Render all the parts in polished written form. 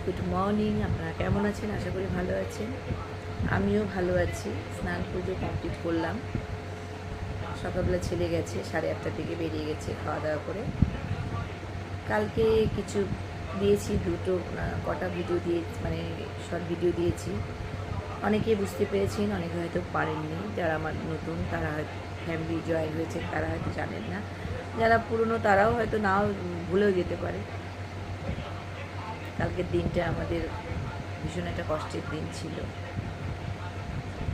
Good morning. আপনারা কেমন আছেন? আশা করি ভালো আছেন। আমিও ভালো আছি। স্নান পুজো কমপ্লিট করলাম। সকালবেলা ছেলে গেছে, 8:30টার দিকে বেরিয়ে গেছে খাওয়া দাওয়া করে। কালকে কিছু দিয়েছি, কটা ভিডিও দিয়ে, মানে শর্ট ভিডিও দিয়েছি। অনেকেই বুঝতে পেরেছেন, অনেকে হয়তো পারেননি। যারা আমার নতুন তারা হয়তো ফ্যামিলি জয়েন হয়েছে, তারা হয়তো জানেন না। যারা পুরনো তারাও হয়তো নাও ভুলেও যেতে পারে। কালকের দিনটা আমাদের ভীষণ একটা কষ্টের দিন ছিল,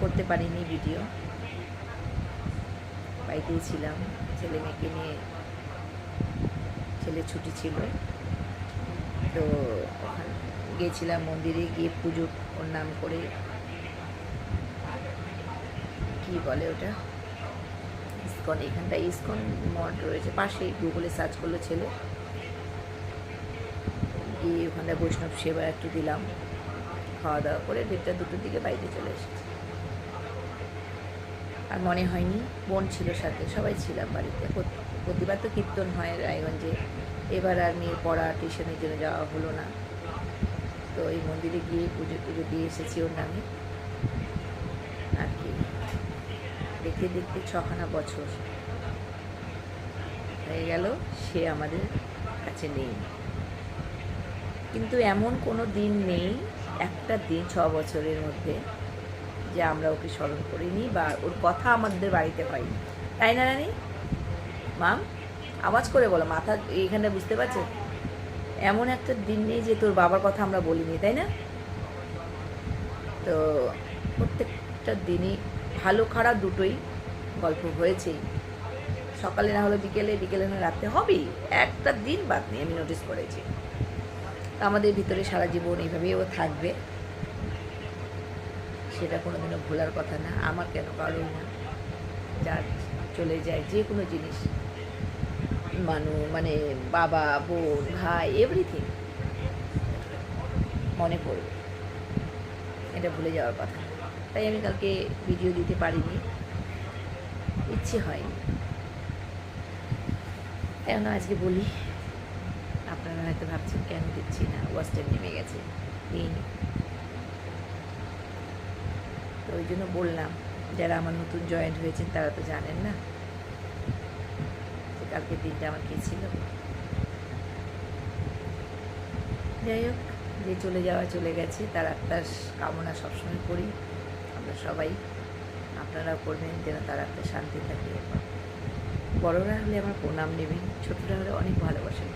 করতে পারিনি ভিডিও। বাড়িতেই ছিলাম, ছেলে মেয়েকে নিয়ে। ছেলে ছুটি ছিল, তো ওখানে গিয়েছিলাম মন্দিরে, গিয়ে পুজো ওর নাম করে, কি বলে ওটা, ইস্কন। এখানটা ইস্কন মঠ রয়েছে পাশেই, গুগলে সার্চ করলো ছেলে, গিয়ে ওখানটা বৈষ্ণব সেবা একটু দিলাম। খাওয়া দাওয়া করে 1:30-2টোর দিকে বাড়িতে চলে এসেছি। আর মনে হয়নি, বোন ছিল সাথে, সবাই ছিলাম বাড়িতে। প্রতিবার তো কীর্তন হয় রায়গঞ্জে, এবার আর মেয়ের পড়া টিউশনের জন্য যাওয়া হলো না। তো এই মন্দিরে গিয়ে পুজো দিয়ে এসেছি ওর নামে আর কি। দেখতে দেখতে 6খানা বছর হয়ে গেল, সে আমাদের কাছে নেই। কিন্তু এমন কোনো দিন নেই, একটা দিন 6 বছরের মধ্যে, যে আমরা ওকে স্মরণ করিনি বা ওর কথা আমাদের বাড়িতে হয়নি। তাই না রানী? মাম, আওয়াজ করে বলো, মাথা এইখানে বুঝতে পারছে। এমন একটা দিন নেই যে তোর বাবার কথা আমরা বলিনি, তাই না? তো প্রত্যেকটা দিনই ভালো খারাপ দুটোই গল্প হয়েছেই। সকালে না হলো বিকেলে, বিকেলে না রাতে হবেই, একটা দিন বাদ নেই, আমি নোটিস করেছি। আমাদের ভিতরে সারা জীবন এইভাবেই ও থাকবে, সেটা কোনোদিনও ভোলার কথা না। আমার কেন, কারোই না। যার চলে যায় যে কোনো জিনিস, মানে বাবা, বোন, ভাই, এভরিথিং মনে পড়বে, এটা ভুলে যাওয়ার কথা। তাই আমি কালকে ভিডিও দিতে পারিনি, ইচ্ছে হয়নি। কেন আজকে বলি, আপনারা হয়তো ভাবছেন কেন দিচ্ছি না, ওয়াচ টাইম নেমে গেছে, দিইনি। তো ওই জন্য বললাম, যারা আমার নতুন জয়েন্ট হয়েছেন তারা তো জানেন না যে কালকের দিনটা আমার কী ছিল। যাই হোক, যে চলে যাওয়া চলে গেছে, তার আত্মার কামনা সবসময় করি আমরা সবাই। আপনারাও করবেন যেন তার আত্মার শান্তি থাকে। বড়রা হলে আমার প্রণাম নেবেন, ছোটরা হলে অনেক ভালোবাসেন।